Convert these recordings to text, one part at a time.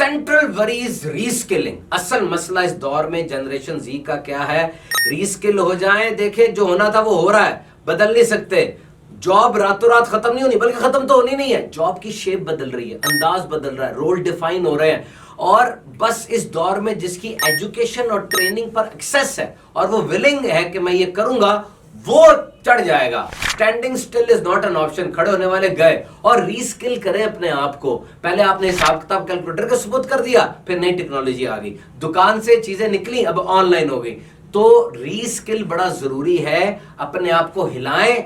Central worries reskilling. असल मसला इस दौर में जनरेशन जी का क्या है, रीस्किल हो जाए, देखे जो होना था वो हो रहा है, बदल नहीं सकते। जॉब रातों रात खत्म नहीं होनी, बल्कि खत्म तो होनी नहीं है, जॉब की शेप बदल रही है, अंदाज बदल रहा है, रोल डिफाइन हो रहे हैं। और बस इस दौर में जिसकी एजुकेशन और ट्रेनिंग पर एक्सेस है और वो विलिंग है कि मैं ये करूंगा, वो चढ़ जाएगा। Standing still is not an option. खड़े होने वाले गए और रीस्किल करें अपने आप को। पहले आपने हिसाब किताब कैलकुलेटर के सुपुर्द कर दिया, फिर नई टेक्नोलॉजी आ गई, दुकान से चीजें निकली, अब ऑनलाइन हो गई। तो रीस्किल बड़ा जरूरी है। अपने आप को हिलाएं,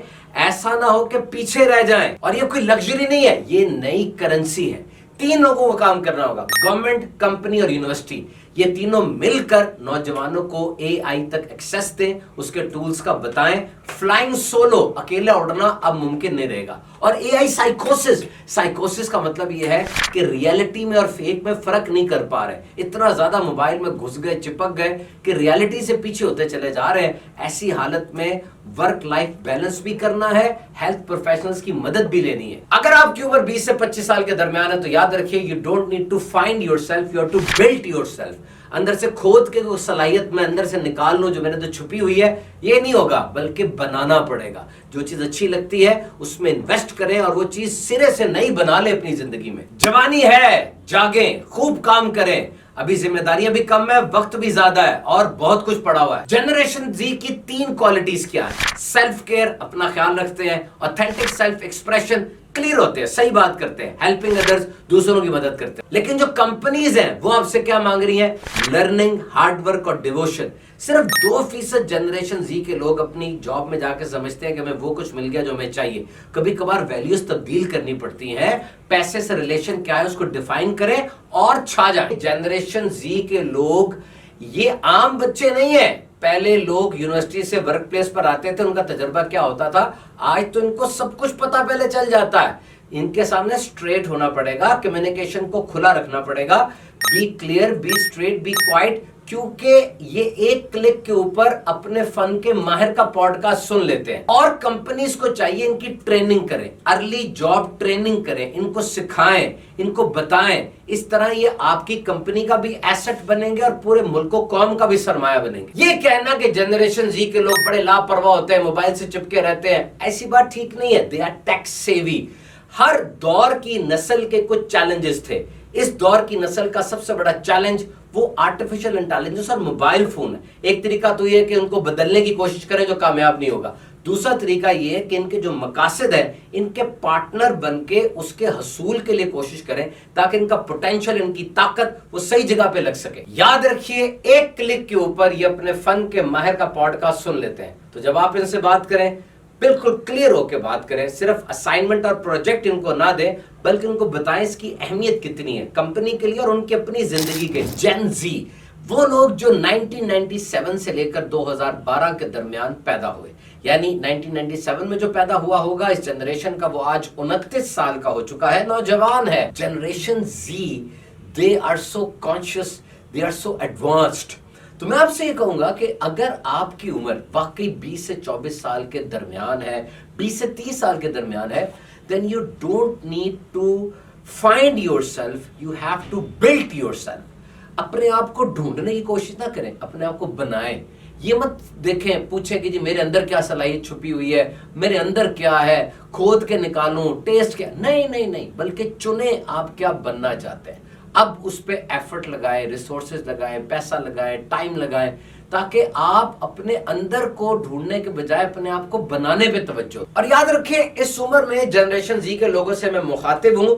ऐसा ना हो कि पीछे रह जाएं। और ये कोई लग्जरी नहीं है, ये नई करेंसी है। 3 लोगों को काम करना होगा, गवर्नमेंट, कंपनी और यूनिवर्सिटी। ये तीनों मिलकर नौजवानों को एआई तक एक्सेस दें, उसके टूल्स का बताएं। फ्लाइंग सोलो, अकेले उड़ना अब मुमकिन नहीं रहेगा। और एआई साइकोसिस का मतलब यह है कि रियलिटी में और फेक में फर्क नहीं कर पा रहे, इतना ज्यादा मोबाइल में घुस गए, चिपक गए कि रियलिटी से पीछे होते चले जा रहे हैं। ऐसी हालत में वर्क लाइफ बैलेंस भी करना है, हेल्थ प्रोफेशनल्स की मदद भी लेनी है। अगर आपकी उम्र 20 से 25 साल के दरमियान है तो याद रखिए, you don't need to find yourself, you have to build yourself. अंदर से खोद के वो सलाहियत में अंदर से निकाल लो जो मेरे अंदर छुपी हुई है, ये नहीं होगा, बल्कि बनाना पड़ेगा। जो चीज अच्छी लगती है उसमें इन्वेस्ट करें और वो चीज सिरे से नई बना ले अपनी जिंदगी में। जवानी है, जागें, खूब काम करें। अभी जिम्मेदारियां भी कम है, वक्त भी ज्यादा है और बहुत कुछ पड़ा हुआ है। जनरेशन जी की 3 क्वालिटीज क्या है? सेल्फ केयर, अपना ख्याल रखते हैं, ऑथेंटिक सेल्फ एक्सप्रेशन, क्लियर होते हैं, सही बात करते हैं, हेल्पिंग अदर्स, दूसरों की मदद करते हैं। लेकिन जो कंपनीज हैं वो आपसे क्या मांग रही हैं? लर्निंग, हार्ड वर्क और डिवोशन। सिर्फ 2% जनरेशन जी के लोग अपनी जॉब में जाकर समझते हैं कि हमें वो कुछ मिल गया जो हमें चाहिए। कभी कभार वैल्यूज तब्दील करनी पड़ती हैं। पैसे से रिलेशन क्या है उसको डिफाइन करें और छा जाए। जनरेशन जी के लोग ये आम बच्चे नहीं है। पहले लोग यूनिवर्सिटी से वर्क प्लेस पर आते थे, उनका तजुर्बा क्या होता था, आज तो इनको सब कुछ पता पहले चल जाता है। इनके सामने स्ट्रेट होना पड़ेगा, कम्युनिकेशन को खुला रखना पड़ेगा, be clear, be straight, be quiet, क्योंकि ये एक क्लिक के ऊपर अपने फन के माहिर का पॉडकास्ट सुन लेते हैं। और कंपनीज को चाहिए इनकी ट्रेनिंग करें, अर्ली जॉब ट्रेनिंग करें, इनको सिखाएं, इनको बताएं। इस तरह ये आपकी कंपनी का भी एसेट बनेंगे और पूरे मुल्क को कौम का भी सरमाया बनेंगे। ये कहना कि जनरेशन जी के लोग बड़े लापरवाह होते हैं, मोबाइल से चिपके रहते हैं, ऐसी बात ठीक नहीं है। They are tech savvy. हर दौर की नस्ल के कुछ चैलेंजेस थे। इस दौर की नस्ल का सबसे बड़ा चैलेंज वो आर्टिफिशियल इंटेलिजेंस और मोबाइल फोन है। एक तरीका तो ये है कि उनको बदलने की कोशिश करें जो कामयाब नहीं होगा। दूसरा तरीका ये है कि इनके जो मकासद है, इनके पार्टनर बन के उसके हसूल के लिए कोशिश करें, ताकि इनका पोटेंशियल, इनकी ताकत वो सही जगह पे लग सके। याद रखिए, एक क्लिक के ऊपर ये अपने फन के माहिर का पॉडकास्ट सुन लेते हैं। तो जब आप इनसे बात करें, बिल्कुल क्लियर होकर बात करें। सिर्फ असाइनमेंट और प्रोजेक्ट इनको ना दें, बल्कि उनको बताएं इसकी अहमियत कितनी है कंपनी के लिए और उनकी अपनी जिंदगी के। जेन जी, वो लोग जो 1997 से लेकर 2012 के दरमियान पैदा हुए, यानी 1997 में जो पैदा हुआ होगा इस जनरेशन का, वो आज 29 साल का हो चुका है, नौजवान है। Generation Z, they are so conscious, they are so advanced. तो मैं आपसे ये कहूंगा कि अगर आपकी उम्र वाकई 20 से 24 साल के दरमियान है, 20 से 30 साल के दरमियान है, then you don't need to find yourself, you have to build yourself. अपने आप को ढूंढने की कोशिश ना करें, अपने आप को बनाएं। ये मत देखें, पूछें कि जी मेरे अंदर क्या सलाहियत छुपी हुई है, मेरे अंदर क्या है, खोद के निकालूं, टेस्ट क्या। नहीं नहीं नहीं, बल्कि चुने आप क्या बनना चाहते हैं। अब उस पे एफर्ट लगाएं, रिसोर्सेज लगाएं, पैसा लगाएं, टाइम लगाएं, ताकि आप अपने अंदर को ढूंढने के बजाय अपने आप को बनाने पे तवज्जो। और याद रखें, इस उम्र में जनरेशन जी के लोगों से मैं मुखातिब हूं।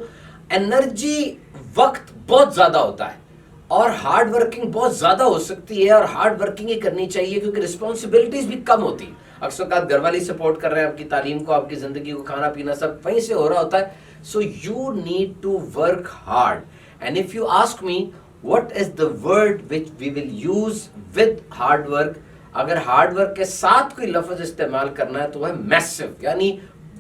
एनर्जी, वक्त बहुत ज्यादा होता है और हार्ड वर्किंग बहुत ज्यादा हो सकती है, और हार्ड वर्किंग ही करनी चाहिए क्योंकि रिस्पॉन्सिबिलिटीज भी कम होती है। अक्सर घर वाले सपोर्ट कर रहे हैं, आपकी तालीम को, आपकी जिंदगी को, खाना पीना सब वहीं से हो रहा होता है। So you need to work hard. And if you ask me what is the word which we will use with hard work, अगर हार्ड वर्क के साथ कोई लफ्ज इस्तेमाल करना है तो वह मैसिव, यानी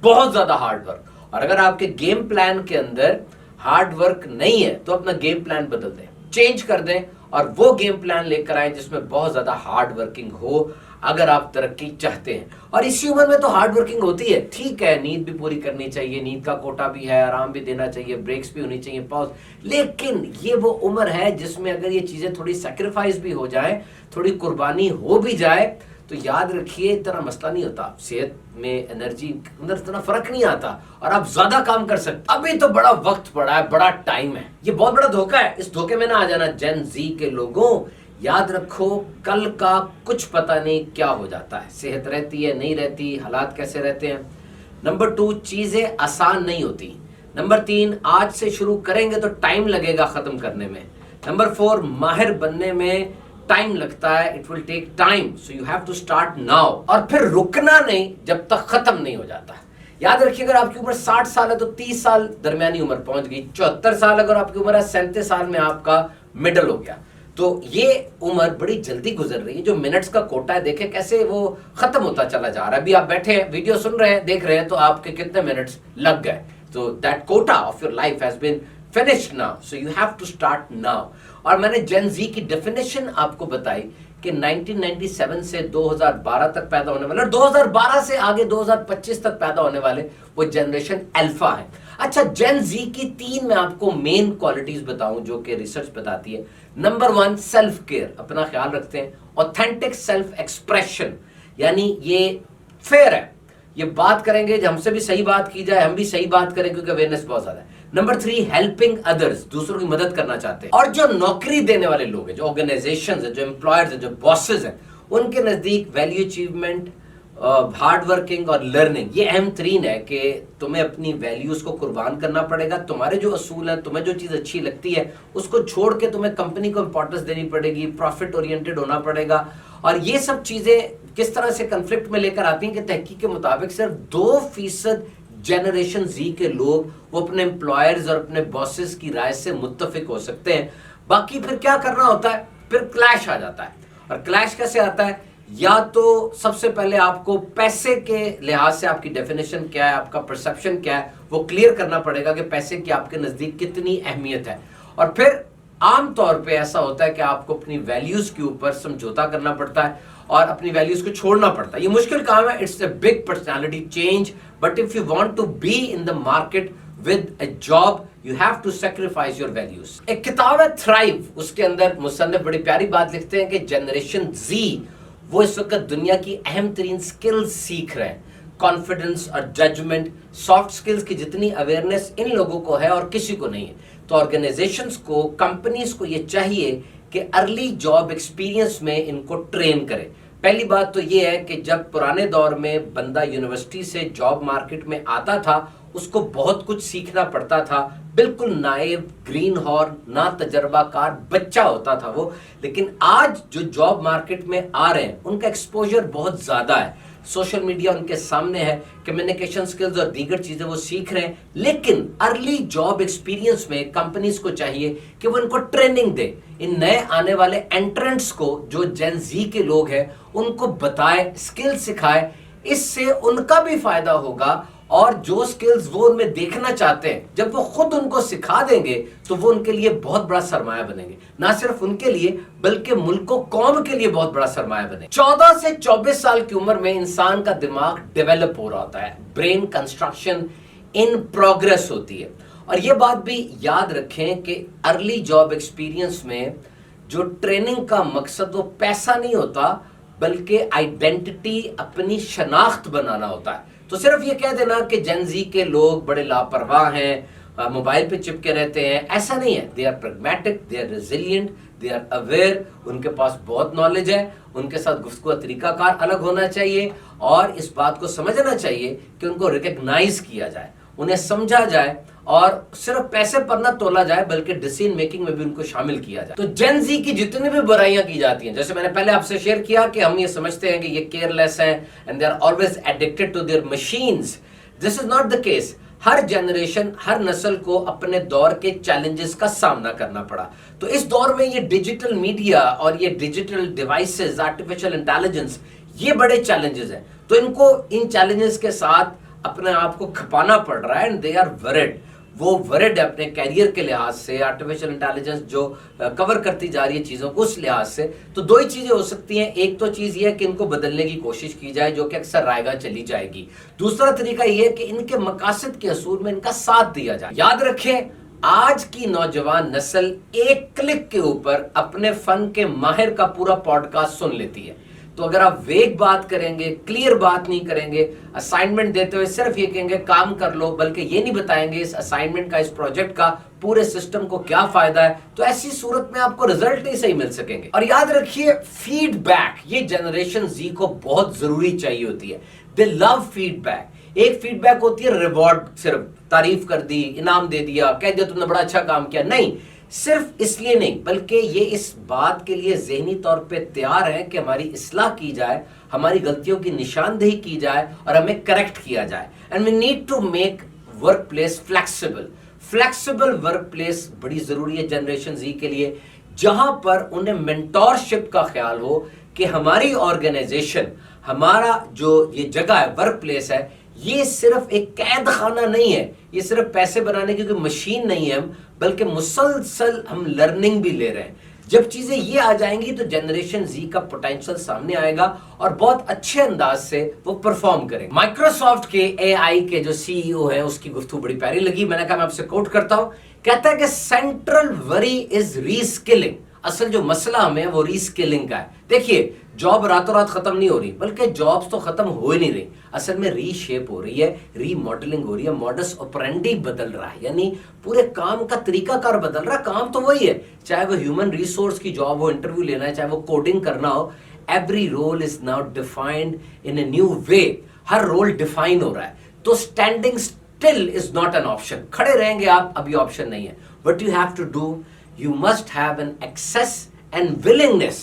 बहुत ज्यादा हार्ड वर्क। और अगर आपके गेम प्लान के अंदर हार्ड वर्क नहीं है तो अपना गेम प्लान बदल दें, चेंज कर दें और वो गेम प्लान लेकर आए जिसमें बहुत ज्यादा हार्ड वर्किंग हो। اگر آپ ترقی چاہتے ہیں. اور اسی عمر میں تو ہارڈ ورکنگ ہوتی ہے. ٹھیک ہے, نیند بھی پوری کرنی چاہیے, نیند کا کوٹا بھی ہے, آرام بھی دینا چاہیے, بریکس بھی ہونی چاہیے, پاؤز. لیکن یہ وہ عمر ہے جس میں اگر یہ چیزیں تھوڑی سیکریفائز بھی ہو جائیں, تھوڑی قربانی ہو بھی جائے, تو یاد رکھیے اتنا مسئلہ نہیں ہوتا. صحت میں, انرجی اندر اتنا فرق نہیں آتا اور آپ زیادہ کام کر سکتے. ابھی تو بڑا وقت پڑا ہے, بڑا ٹائم ہے. یہ بہت بڑا دھوکہ ہے, اس دھوکے میں نہ آ جانا. جین زی کے لوگوں, یاد رکھو کل کا کچھ پتہ نہیں کیا ہو جاتا ہے. صحت رہتی ہے, نہیں رہتی, حالات کیسے رہتے ہیں. نمبر 2, چیزیں آسان نہیں ہوتی. نمبر 3, آج سے شروع کریں گے تو ٹائم لگے گا ختم کرنے میں. نمبر 4, ماہر بننے میں ٹائم لگتا ہے. It will take time, so you have to start now. اور پھر رکنا نہیں جب تک ختم نہیں ہو جاتا. یاد رکھیے اگر آپ کی عمر 60 سال ہے تو 30 سال درمیانی عمر پہنچ گئی. 74 سال اگر آپ کی عمر ہے, 37 سال میں آپ کا مڈل ہو گیا. تو یہ عمر بڑی جلدی گزر رہی ہے. جو منٹس کا کوٹا ہے دیکھیں کیسے وہ ختم ہوتا چلا جا رہا ہے. ابھی آپ بیٹھے ہیں, ویڈیو سن رہے ہیں, دیکھ رہے ہیں, تو آپ کے کتنے منٹس لگ گئے. تو that quota of your life has been finished now, so you have to start now. اور میں نے جین زی کی ڈیفینیشن آپ کو بتائی کہ 1997 سے 2012 تک پیدا ہونے والے, اور 2012 سے آگے 2025 تک پیدا ہونے والے وہ جنریشن الفا ہے. اچھا, جین زی کی 3 میں آپ کو مین کوالٹیز بتاؤں جو کہ ریسرچ بتاتی ہے. نمبر 1, سیلف کیئر, اپنا خیال رکھتے ہیں. اوتھینٹک سیلف ایکسپریشن, یعنی یہ فیئر ہے, یہ بات کریں گے, ہم سے بھی صحیح بات کی جائے, ہم بھی صحیح بات کریں کیونکہ اویئرنیس بہت زیادہ ہے. نمبر 3, ہیلپنگ ادرز, دوسروں کی مدد کرنا چاہتے ہیں. اور جو نوکری دینے والے لوگ ہیں, جو آرگنائزیشنز ہیں, جو امپلائرز ہیں, جو باسز ہیں, ان کے نزدیک ویلیو اچیومنٹ, ہارڈ ورکنگ اور لرننگ یہ اہم ترین ہے کہ تمہیں اپنی ویلیوز کو قربان کرنا پڑے گا. تمہارے جو اصول ہیں, تمہیں جو چیز اچھی لگتی ہے اس کو چھوڑ کے تمہیں کمپنی کو امپورٹنس دینی پڑے گی, پروفٹ اورینٹڈ ہونا پڑے گا. اور یہ سب چیزیں کس طرح سے کنفلکٹ میں لے کر آتی ہیں کہ تحقیق کے مطابق صرف 2% جنریشن زی کے لوگ وہ اپنے امپلائرز اور اپنے باسز کی رائے سے متفق ہو سکتے ہیں. باقی پھر کیا کرنا ہوتا ہے, پھر کلیش آ جاتا ہے. اور کلیش کیسے آتا ہے, یا تو سب سے پہلے آپ کو پیسے کے لحاظ سے آپ کی ڈیفینیشن کیا ہے, آپ کا پرسپشن کیا ہے, وہ کلیئر کرنا پڑے گا کہ پیسے کی آپ کے نزدیک کتنی اہمیت ہے. اور پھر عام طور پہ ایسا ہوتا ہے کہ آپ کو اپنی ویلیوز کے اوپر سمجھوتا کرنا پڑتا ہے اور اپنی ویلیوز کو چھوڑنا پڑتا ہے. یہ مشکل کام ہے, it's a big personality change, but if you want to be in the market with a job you have to sacrifice your values. ایک کتاب ہے تھرائیو, اس کے اندر مصنف بڑی پیاری بات لکھتے ہیں کہ جنریشن زی وہ اس وقت دنیا کی اہم ترین سکلز سیکھ رہے ہیں. کانفیڈنس اور ججمنٹ, سافٹ سکلز کی جتنی اویئرنیس ان لوگوں کو ہے اور کسی کو نہیں ہے. تو آرگنائزیشنز کو, کمپنیز کو یہ چاہیے کہ ارلی جاب ایکسپیرینس میں ان کو ٹرین کرے. پہلی بات تو یہ ہے کہ جب پرانے دور میں بندہ یونیورسٹی سے جاب مارکیٹ میں آتا تھا اس کو بہت کچھ سیکھنا پڑتا تھا, بالکل نائب, گرین ہارن, نا تجربہ کار بچہ ہوتا تھا وہ. لیکن آج جو جاب مارکیٹ میں آ رہے ہیں ان کا ایکسپوجر بہت زیادہ ہے, سوشل میڈیا ان کے سامنے ہے, کمیونیکیشن سکلز اور دیگر چیزیں وہ سیکھ رہے ہیں. لیکن ارلی جاب ایکسپیرینس میں کمپنیز کو چاہیے کہ وہ ان کو ٹریننگ دے. ان نئے آنے والے انٹرنٹس کو جو جین زی کے لوگ ہیں ان کو بتائے, اسکل سکھائے. اس سے ان کا بھی فائدہ ہوگا, اور جو سکلز وہ ان میں دیکھنا چاہتے ہیں جب وہ خود ان کو سکھا دیں گے تو وہ ان کے لیے بہت بڑا سرمایہ بنیں گے. نہ صرف ان کے لیے بلکہ ملک و قوم کے لیے بہت بڑا سرمایہ بنے. 14 سے 24 سال کی عمر میں انسان کا دماغ ڈیولپ ہو رہا ہوتا ہے, برین کنسٹرکشن ان پروگرس ہوتی ہے. اور یہ بات بھی یاد رکھیں کہ ارلی جاب ایکسپیرینس میں جو ٹریننگ کا مقصد وہ پیسہ نہیں ہوتا بلکہ آئیڈینٹی, اپنی شناخت بنانا ہوتا ہے. تو صرف یہ کہہ دینا کہ جین زی کے لوگ بڑے لاپرواہ ہیں, موبائل پہ چپکے رہتے ہیں, ایسا نہیں ہے. They are pragmatic, they are resilient, they are aware, ان کے پاس بہت نالج ہے. ان کے ساتھ گفتگو کا طریقہ کار الگ ہونا چاہیے, اور اس بات کو سمجھنا چاہیے کہ ان کو ریکگنائز کیا جائے, انہیں سمجھا جائے, اور صرف پیسے پر نہ تولا جائے بلکہ ڈیسیژن میکنگ میں بھی ان کو شامل کیا جائے. تو جین زی کی جتنی بھی برائیاں کی جاتی ہیں, جیسے میں نے پہلے آپ سے شیئر کیا کہ ہم یہ سمجھتے ہیں کہ یہ کیئر لیس ہیں and they are always addicted to their machines. This is not the case. ہر جنریشن, ہر نسل کو اپنے دور کے چیلنجز کا سامنا کرنا پڑا. تو اس دور میں یہ ڈیجیٹل میڈیا اور یہ ڈیجیٹل ڈیوائسز, آرٹیفیشل انٹیلیجنس, یہ بڑے چیلنجز ہیں. تو ان کو ان چیلنجز کے ساتھ اپنے آپ کو کھپانا پڑ رہا ہے, اینڈ دے آر ورڈ. वो वरिड है अपने कैरियर के लिहाज से, आर्टिफिशियल इंटेलिजेंस जो कवर करती जा रही है चीज़ों को उस लिहाज से, तो दो ही चीज़ें हो सकती हैं। एक तो चीज़ ये है कि इनको बदलने की कोशिश की जाए, जो कि अक्सर रायगा चली जाएगी। दूसरा तरीका ये है कि इनके मकासद के असूल में इनका साथ दिया जाए। याद रखें, आज की नौजवान नस्ल एक क्लिक के ऊपर अपने फन के माहिर का पूरा पॉडकास्ट सुन लेती है। तो अगर आप वेग बात करेंगे, क्लियर बात नहीं करेंगे, असाइनमेंट देते हुए सिर्फ ये कहेंगे काम कर लो, बल्कि ये नहीं बताएंगे इस असाइनमेंट का, इस प्रोजेक्ट का पूरे सिस्टम को क्या फायदा है, तो ऐसी सूरत में आपको रिजल्ट नहीं सही मिल सकेंगे। और याद रखिए, फीडबैक ये जनरेशन जी को बहुत जरूरी चाहिए होती है। दे लव फीडबैक। एक फीडबैक होती है रिवॉर्ड, सिर्फ तारीफ कर दी, इनाम दे दिया, कह दिया तुमने बड़ा अच्छा काम किया, नहीं, सिर्फ इसलिए नहीं, बल्कि ये इस बात के लिए ज़हनी तौर पे तैयार है कि हमारी इस्लाह की जाए, हमारी गलतियों की निशानदेही की जाए और हमें करेक्ट किया जाए। And we need to make work place flexible. Flexible work place बड़ी ज़रूरी है जनरेशन जी के लिए, जहां पर उन्हें मेंटोरशिप का ख्याल हो कि हमारी ऑर्गेनाइजेशन, हमारा जो ये जगह है, वर्क प्लेस है, ये सिर्फ एक कैद खाना नहीं है, ये सिर्फ पैसे बनाने की कोई मशीन नहीं है हम, बल्कि मुसलसल हम लर्निंग भी ले रहे हैं। जब चीजें ये आ जाएंगी तो जनरेशन जी का पोटेंशियल सामने आएगा और बहुत अच्छे अंदाज से वो परफॉर्म करेंगे। माइक्रोसॉफ्ट के एआई के जो सीईओ हैं, उसकी गुफ्तगू बड़ी प्यारी लगी, मैंने कहा मैं आपसे कोट करता हूं। कहता है कि सेंट्रल वरी इज रीस्किलिंग। असल जो मसला हमें वो रीस्किलिंग का है। देखिए, जॉब रातों रात खत्म नहीं हो रही, बल्कि जॉब्स तो खत्म हो ही नहीं रही, असल में रीशेप हो रही है, रीमॉडलिंग हो रही है, मॉडस ऑपरेंडी बदल रहा है, यानी पूरे काम का तरीकाकार बदल रहा है। काम तो वही है, चाहे वो ह्यूमन रिसोर्स की जॉब हो, इंटरव्यू लेना है, चाहे वो कोडिंग करना हो, every role is now defined in a new way. हर रोल डिफाइन हो रहा है, तो standing still is not an option. खड़े रहेंगे आप, अभी ऑप्शन नहीं है। What you have to do, you must have an access and willingness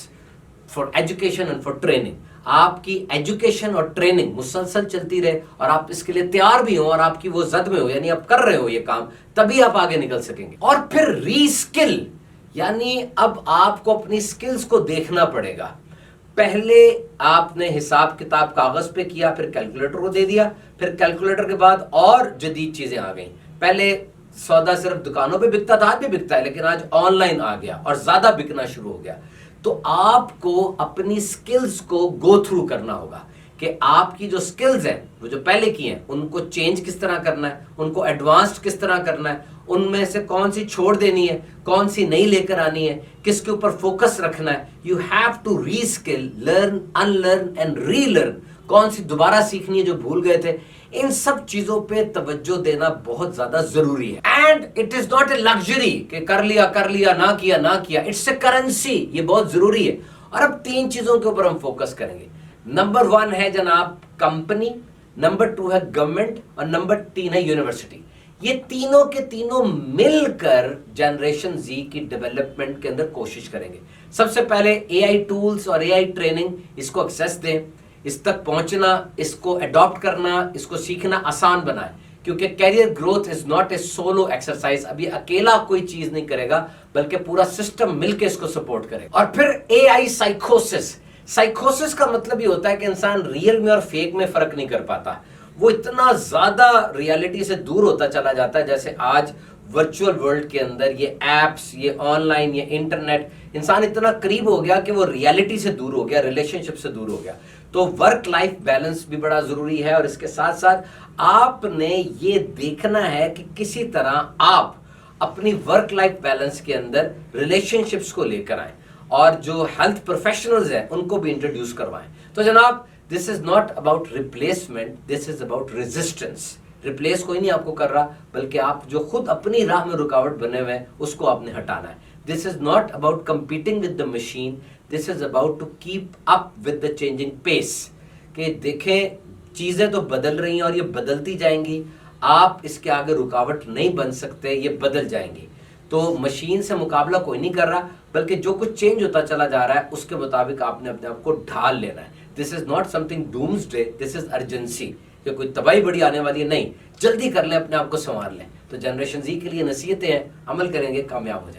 for education and for training। आपकी एजुकेशन और ट्रेनिंग मुसलसल चलती रहे और आप इसके लिए तैयार भी हो और आपकी वो जद में हो, यानी आप कर रहे हो ये काम, तभी आप आगे निकल सकेंगे। और फिर रीस्किल, यानी अब आपको अपनी स्किल्स को देखना पड़ेगा। पहले आपने हिसाब किताब कागज पे किया, फिर कैलकुलेटर को दे दिया, फिर कैलकुलेटर के बाद और जदीद चीजें आ गई। पहले सौदा सिर्फ दुकानों पे बिकता था, आज भी बिकता है, लेकिन आज ऑनलाइन आ गया और ज्यादा बिकना शुरू हो गया। तो आपको अपनी स्किल्स को गो थ्रू करना होगा कि आपकी जो स्किल्स हैं, वो जो पहले की हैं, उनको चेंज किस तरह करना है, उनको एडवांस्ड किस तरह करना है, उनमें से कौन सी छोड़ देनी है, कौन सी नई लेकर आनी है, किसके ऊपर फोकस रखना है। You have to reskill, learn, unlearn and relearn. कौन सी दोबारा सीखनी है जो भूल गए थे। इन सब चीजों पे तवज्जो देना बहुत ज्यादा जरूरी है। And it is not a luxury कि कर लिया ना किया, इट्स ए करेंसी। ये बहुत जरूरी है। और अब तीन चीजों के ऊपर हम फोकस करेंगे। नंबर 1 है जनाब कंपनी, नंबर 2 है गवर्नमेंट और नंबर 3 है यूनिवर्सिटी। ये तीनों के तीनों मिलकर जनरेशन जी की डेवलपमेंट के अंदर कोशिश करेंगे। सबसे पहले एआई टूल्स और एआई ट्रेनिंग, इसको एक्सेस दें, इस तक पहुंचना, इसको अडॉप्ट करना, इसको सीखना आसान बनाए, क्योंकि career growth is not a solo exercise. अभी अकेला कोई चीज नहीं करेगा, बल्कि पूरा सिस्टम मिलकर इसको सपोर्ट करेगा। और फिर एआई साइकोसिस। साइकोसिस का मतलब ये होता है कि इंसान रियल में और फेक में फर्क नहीं कर पाता। वो इतना ज्यादा रियलिटी से दूर होता चला जाता है। जैसे आज वर्चुअल वर्ल्ड के अंदर ये एप्स, ये ऑनलाइन, ये इंटरनेट, इंसान इतना करीब हो गया कि वो रियलिटी से दूर हो गया, रिलेशनशिप से दूर हो गया। तो वर्क लाइफ बैलेंस भी बड़ा जरूरी है। और इसके साथ साथ आपने ये देखना है कि किसी तरह आप अपनी वर्क लाइफ बैलेंस के अंदर रिलेशनशिप्स को लेकर आए और जो हेल्थ प्रोफेशनल्स हैं उनको भी इंट्रोड्यूस करवाएं। तो जनाब, this is not about replacement, this is about resistance. Replace कोई नहीं आपको कर रहा, बल्कि आप जो खुद अपनी राह में रुकावट बने हुए हैं उसको आपने हटाना है। This is not about competing with the machine, this is about to keep up with the changing pace. कि देखें, चीजें तो बदल रही हैं और ये बदलती जाएंगी, आप इसके आगे रुकावट नहीं बन सकते, ये बदल जाएंगी। तो मशीन से मुकाबला कोई नहीं कर रहा, बल्कि जो कुछ चेंज होता चला जा रहा है उसके मुताबिक आपने अपने आप को ढाल लेना है। This is not something doomsday, this is urgency, कि कोई तबाही बड़ी आने वाली है, नहीं, जल्दी कर लें, अपने आप को संवार लें। तो जनरेशन जी के लिए नसीहतें हैं, अमल करेंगे, कामयाब हो जाए।